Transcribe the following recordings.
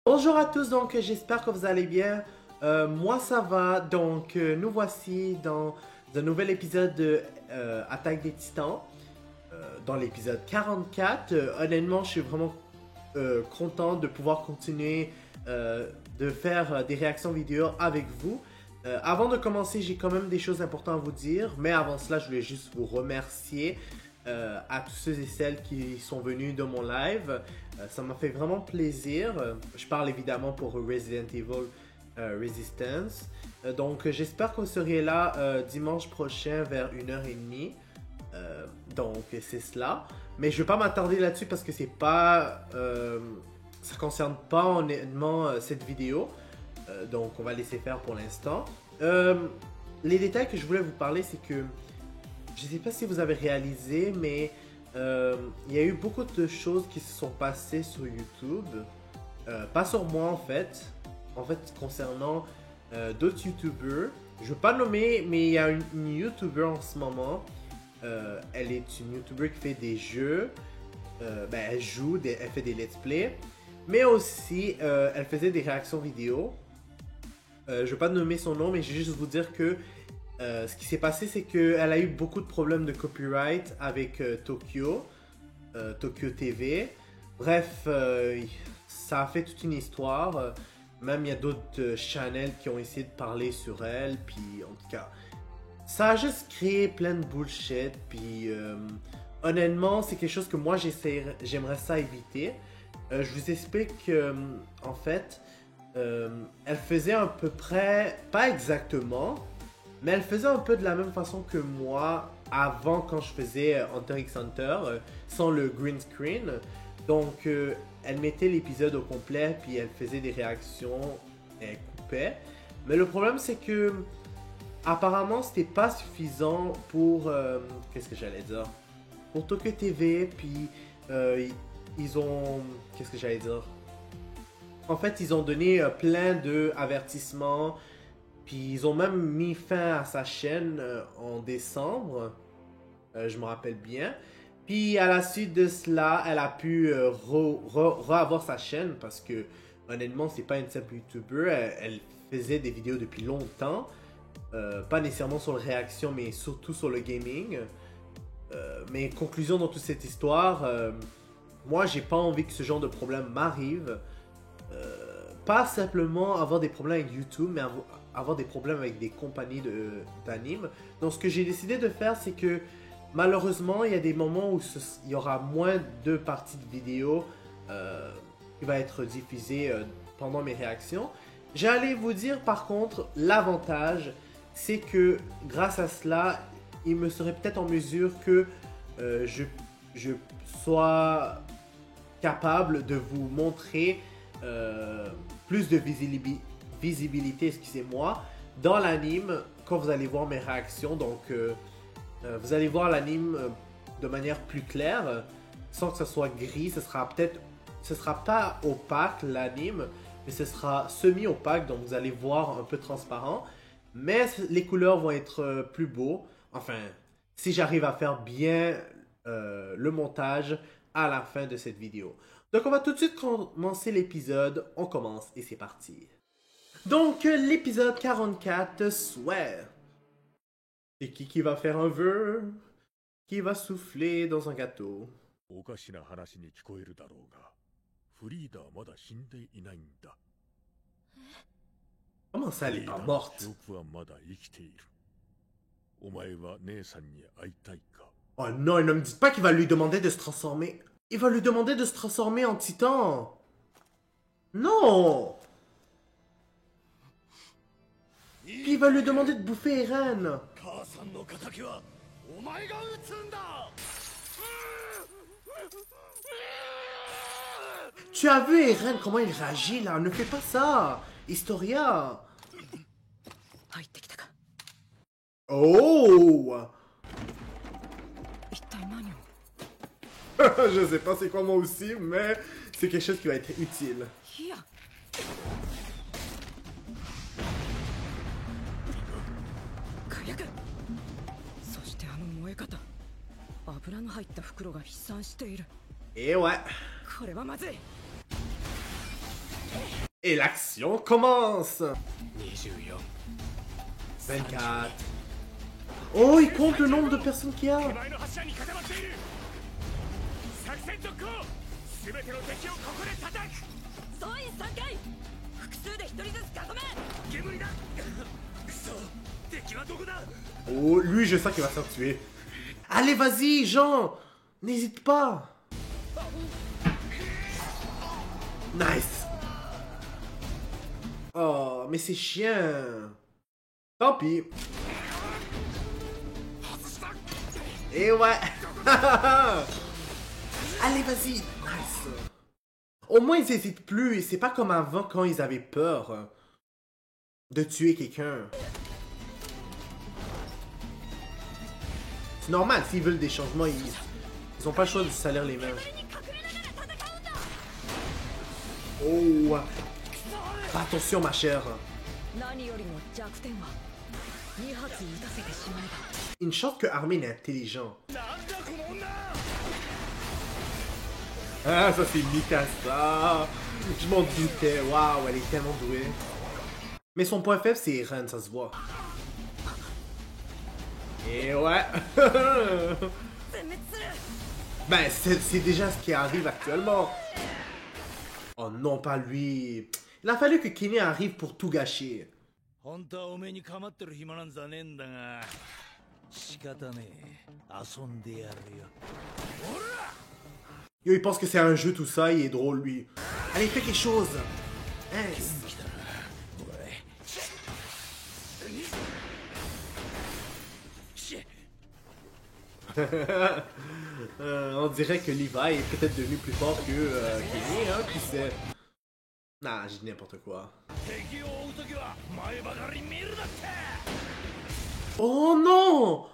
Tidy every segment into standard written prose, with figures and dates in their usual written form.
Bonjour à tous, donc j'espère que vous allez bien. Moi ça va, donc nous voici dans un nouvel épisode de Attaque des Titans, dans l'épisode 44. Honnêtement, je suis vraiment content de pouvoir continuer de faire des réactions vidéo avec vous. Avant de commencer, j'ai quand même des choses importantes à vous dire, mais avant cela, je voulais juste vous remercier à tous ceux et celles qui sont venus de mon live. Ça m'a fait vraiment plaisir. Je parle évidemment pour Resident Evil Resistance. Donc j'espère que vous serez là dimanche prochain vers 1h30. Donc c'est cela. Mais je ne vais pas m'attarder là-dessus parce que c'est pas... ça ne concerne pas honnêtement cette vidéo. Donc on va laisser faire pour l'instant. Les détails que je voulais vous parler, c'est que je ne sais pas si vous avez réalisé, mais il y a eu beaucoup de choses qui se sont passées sur YouTube. Pas sur moi en fait concernant d'autres YouTubers. Je ne veux pas nommer, mais il y a une YouTuber en ce moment. Elle est une YouTuber qui fait des jeux. Elle joue, elle fait des let's play. Mais aussi, elle faisait des réactions vidéo. Je ne vais pas nommer son nom, mais je vais juste vous dire que ce qui s'est passé, c'est qu'elle a eu beaucoup de problèmes de copyright avec Tokyo TV. Bref, ça a fait toute une histoire. Même il y a d'autres channels qui ont essayé de parler sur elle. Puis en tout cas, ça a juste créé plein de bullshit. Puis honnêtement, c'est quelque chose que moi j'aimerais ça éviter. Je vous explique en fait, elle faisait à peu près, pas exactement, mais elle faisait un peu de la même façon que moi avant quand je faisais Hunter x Hunter, sans le green screen. Donc elle mettait l'épisode au complet, puis elle faisait des réactions, elle coupait. Mais le problème c'est que apparemment c'était pas suffisant pour, qu'est-ce que j'allais dire? Pour Tokyo TV, puis ils ont, qu'est-ce que j'allais dire? En fait, ils ont donné plein d'avertissements. Puis ils ont même mis fin à sa chaîne en décembre. Je me rappelle bien. Puis à la suite de cela, elle a pu re-avoir sa chaîne. Parce que honnêtement, c'est pas une simple YouTuber. Elle faisait des vidéos depuis longtemps. Pas nécessairement sur la réaction, mais surtout sur le gaming. Mais conclusion dans toute cette histoire. Moi, j'ai pas envie que ce genre de problème m'arrive. Pas simplement avoir des problèmes avec YouTube, mais avoir des problèmes avec des compagnies d'anime. Donc ce que j'ai décidé de faire, c'est que malheureusement, il y a des moments où il y aura moins de parties de vidéos qui va être diffusées pendant mes réactions. J'allais vous dire par contre, l'avantage, c'est que grâce à cela, il me serait peut-être en mesure que je sois capable de vous montrer plus de visibilité, excusez-moi, dans l'anime quand vous allez voir mes réactions. Donc vous allez voir l'anime de manière plus claire, sans que ce soit gris. Ce sera pas opaque l'anime, mais ce sera semi-opaque, donc vous allez voir un peu transparent. Mais les couleurs vont être plus beaux. Enfin, si j'arrive à faire bien le montage à la fin de cette vidéo. Donc on va tout de suite commencer l'épisode. On commence et c'est parti. Donc l'épisode 44, Swear. C'est qui va faire un vœu? Qui va souffler dans un gâteau? Comment ça, elle est pas morte? Oh non, ne me dites pas qu'il va lui demander de se transformer. Il va lui demander de se transformer en titan. Non. Puis il va lui demander de bouffer Eren. Tu as vu Eren comment il réagit là? Ne fais pas ça. Historia. Oh. Je sais pas c'est quoi moi aussi, mais c'est quelque chose qui va être utile. Et ouais. Et l'action commence. 24. Oh, il compte le nombre de personnes qu'il y a. Oh, lui, je sens qu'il va se faire tuer. Allez, vas-y, Jean. N'hésite pas. Nice. Oh, mais c'est chiant. Tant pis. Et ouais. Allez, vas-y. Nice. Au moins, ils hésitent plus. Et c'est pas comme avant quand ils avaient peur de tuer quelqu'un. C'est normal, s'ils veulent des changements, ils ont pas le choix de se salir les mains. Oh. Attention, ma chère. Une chance que Armin est intelligent. Ah, ça c'est Mikasa. Je m'en doutais. Waouh, elle est tellement douée. Mais son point faible, c'est Eren, ça se voit. Et ouais. Ben, c'est déjà ce qui arrive actuellement. Oh non, pas lui. Il a fallu que Kenny arrive pour tout gâcher. Yo, il pense que c'est un jeu tout ça, il est drôle lui. Allez, fais quelque chose. Hein. On dirait que Levi est peut-être devenu plus fort que Kenny, hein, qui sait. Nah, j'ai dit n'importe quoi. Oh non!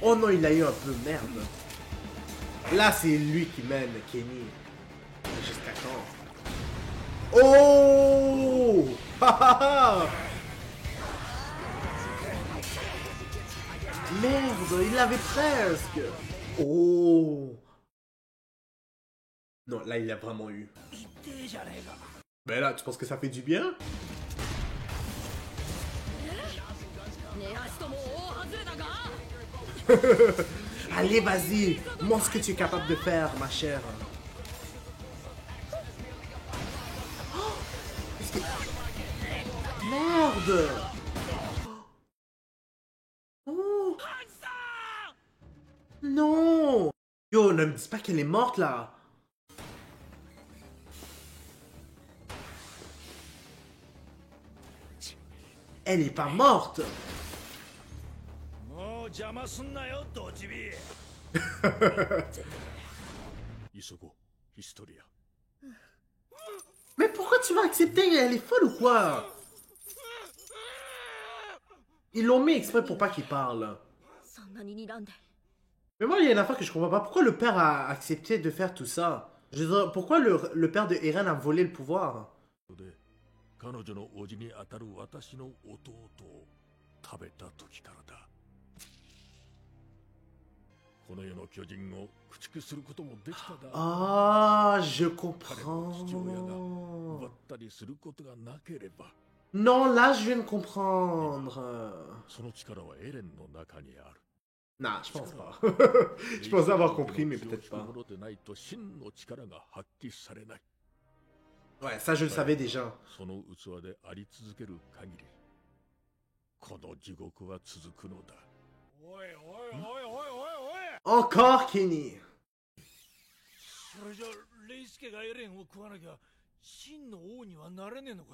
Oh non, il a eu un peu merde. Là, c'est lui qui mène Kenny. Jusqu'à quand? Oh! Merde, il l'avait presque. Oh. Non, là, il l'a vraiment eu. Ben là, tu penses que ça fait du bien? Allez, vas-y. Montre ce que tu es capable de faire, ma chère. Oh, merde. Oh. Non. Yo, ne me dis pas qu'elle est morte, là. Elle est pas morte. Mais pourquoi tu vas accepter? Elle est folle ou quoi? Ils l'ont mis exprès pour pas qu'il parle. Mais moi, il y a une affaire que je comprends pas. Pourquoi le père a accepté de faire tout ça? Je veux dire, pourquoi le père de Eren a volé le pouvoir? Ah, je comprends. Non, là, je viens de comprendre. Nah, je pense pas. Je pensais avoir compris, mais peut-être pas. Ouais, ça, je le savais déjà. Encore Kenny.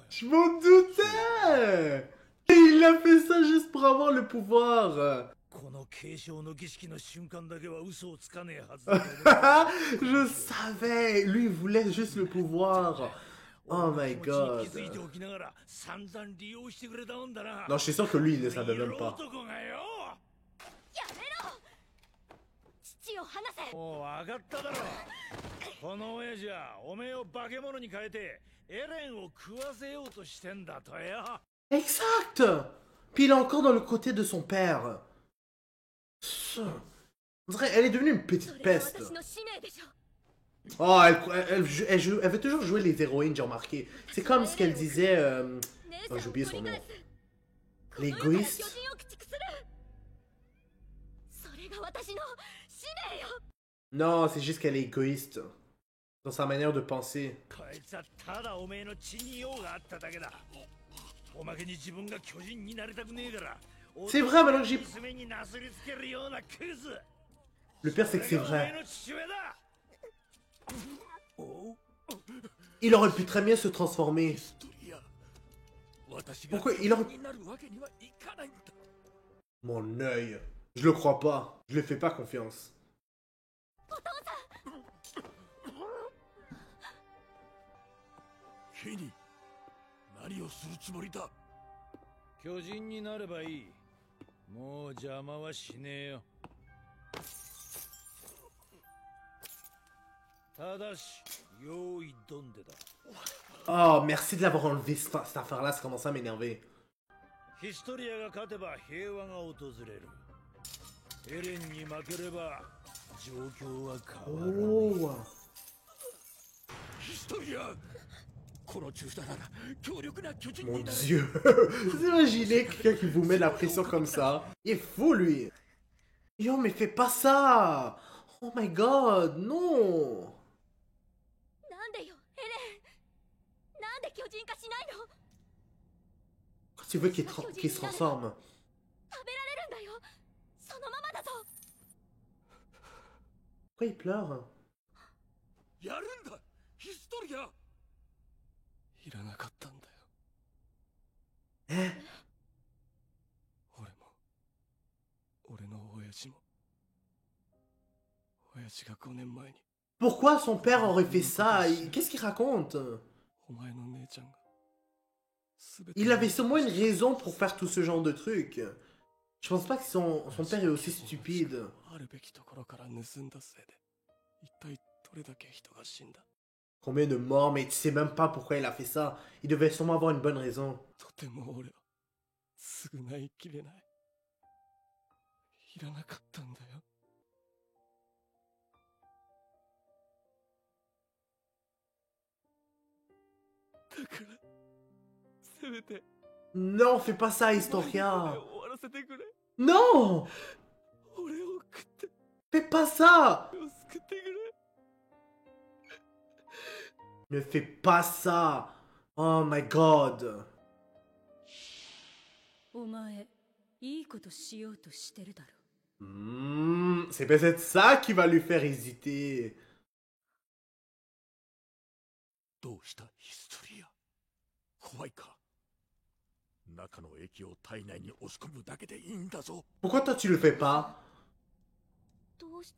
Je m'en doutais. Il a fait ça juste pour avoir le pouvoir. Je savais. Lui, il voulait juste le pouvoir. Oh my god. Non, je suis sûr que lui, il ne savait même pas. Exact. Puis il est encore dans le côté de son père. On dirait elle est devenue une petite それが peste. 私の使命でしょ Oh, elle veut toujours jouer les héroïnes, j'ai remarqué. C'est comme ce qu'elle disait... 姉 Oh, さ j'ai んを oublié 取 son り nom. 返すこの世から巨 L'égoïste. 人を駆逐するそれが私の使命よ Non, c'est juste qu'elle est égoïste. Dans sa manière de penser. こいつはただおめえの血に用があっただけだ。おまけに自分が巨人になりたくねえから。 C'est vrai, maintenant que j'y... 娘になすりつけるようなクズ。 Le pire, c'est que c'est それがおめえ vrai. の父親だ。お Il aurait pu très bien se transformer. トリア。私が Pourquoi 巨 il 人 aurait... になるわけにはいかないんだ。 Mon œil. Je le crois pas. Je lui fais pas confiance. お父さんケニー、何をするつもりだ。巨人になればいい。もう邪魔はしねえよ。ただし、用意どんでだ。 Oh, merci de l'avoir enlevé, cette affaire-là, ça commence à m'énerver. ヒストリアが勝てば平和が訪れる。エレンに負ければ状況は変わらない。 Oh. ヒストリア、この中だなら強力な巨人 Mon になる。 dieu. Vous imaginez quelqu'un qui vous met la pression comme ça? Il est fou, lui. Yo, mais fais pas ça. Oh my god, non. なんでよエレンなんで巨人化しないの Quand tu veux qu'il se transforme. 食べられるんだよそのままだぞ Pourquoi il pleure? やるんだ、ヒストリア。いらなかったんだよ。 Hein? 俺も、俺の親父も。親父が5年前に。 Pourquoi son père aurait fait ça? Qu'est-ce qu'il raconte? お前の姉ちゃんが。Il avait sûrement une raison pour faire tout ce genre de trucs. Je pense pas que son père est aussi stupide. あるべきところから盗んだせいで、一体どれだけ人が死んだ。 Combien de morts, mais tu sais même pas pourquoi il a fait ça. Il devait sûrement avoir une bonne raison. とても俺は償いきれない。いらなかったんだよ。だから、せめて Non, fais pas ça, 俺 Historia. を終わらせてくれ。 Non! 俺を食って Fais pas ça! 俺を救ってくれ。 Ne fais pas ça! Oh my god! お前いいことしようとしてるだろ C'est peut-être ça qui va lui faire hésiter. どうしたヒストリア。怖いか。中の液を体内に押し込むだけでいいんだぞ。 Pourquoi toi tu le fais pas? どうし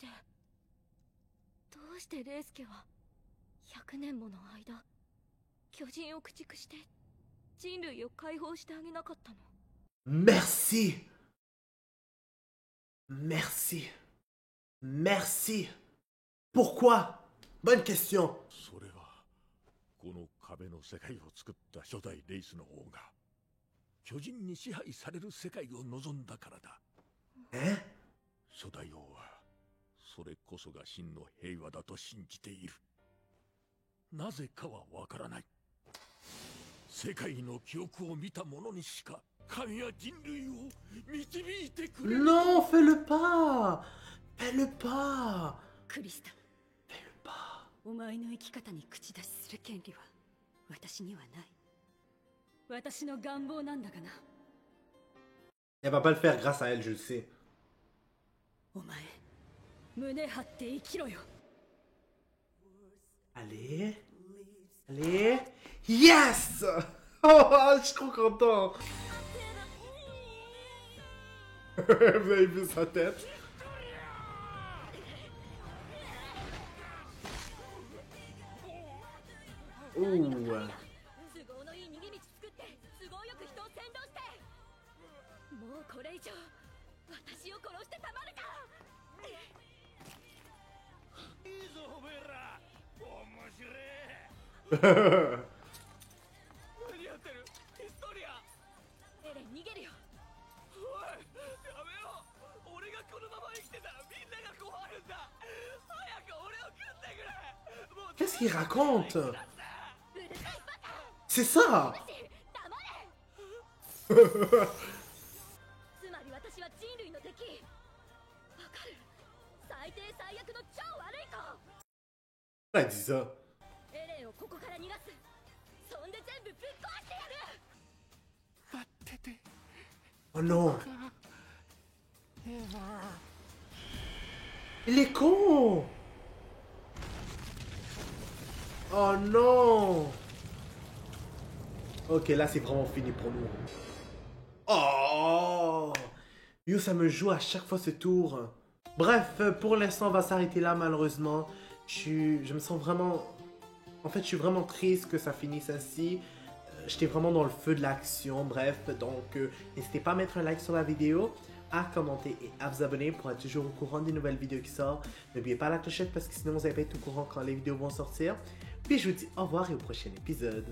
てレイスケは100年もの間巨人を駆逐して人類を解放してあげなかったの Merci! Merci! Merci! Pourquoi? Bonne question! それはこの壁の世界を作った初代レイスの王が巨人に支配される世界を望んだからだ。 Hein? 初代王はそれこそが真の平和だと信じている。なぜかはわからない。世界の記憶を見た者にしか神や人類を導いてくれる。 Non, fais-le pas! Fais-le pas! クリスタ Fais-le pas! お前の生き方に口出しする権利は私にはない私の願望なんだがな Elle va pas le faire grâce à elle, je le sais. お前胸張って生きろよ Allez! Allez! Yes! Oh, je suis trop content! Vous avez vu sa tête? Ouh! 都合のいい逃げ道作って都合よく人を先導してもうこれ以上私を殺してたまるかいいぞおめえら。面白い。何やってるヒストリア。エレン逃げるよおいやめろ。俺がこのまま生きてたらみんなが Qu'est-ce qu'il raconte? C'est ça! つまり私は人類の敵。わかる。最低最悪の超悪い子。 Elle a dit ça. エレンをここから逃がす。そんで全部ぶっ壊してやる。 待ってて Oh non! Il est con! Oh non! Ok, là c'est vraiment fini pour nous. Oh! Yo, ça me joue à chaque fois ce tour. Bref, pour l'instant, on va s'arrêter là malheureusement. Je me sens vraiment... En fait, je suis vraiment triste que ça finisse ainsi. J'étais vraiment dans le feu de l'action, bref. Donc, n'hésitez pas à mettre un like sur la vidéo, à commenter et à vous abonner pour être toujours au courant des nouvelles vidéos qui sortent. N'oubliez pas la clochette parce que sinon vous n'allez pas être au courant quand les vidéos vont sortir. Puis je vous dis au revoir et au prochain épisode.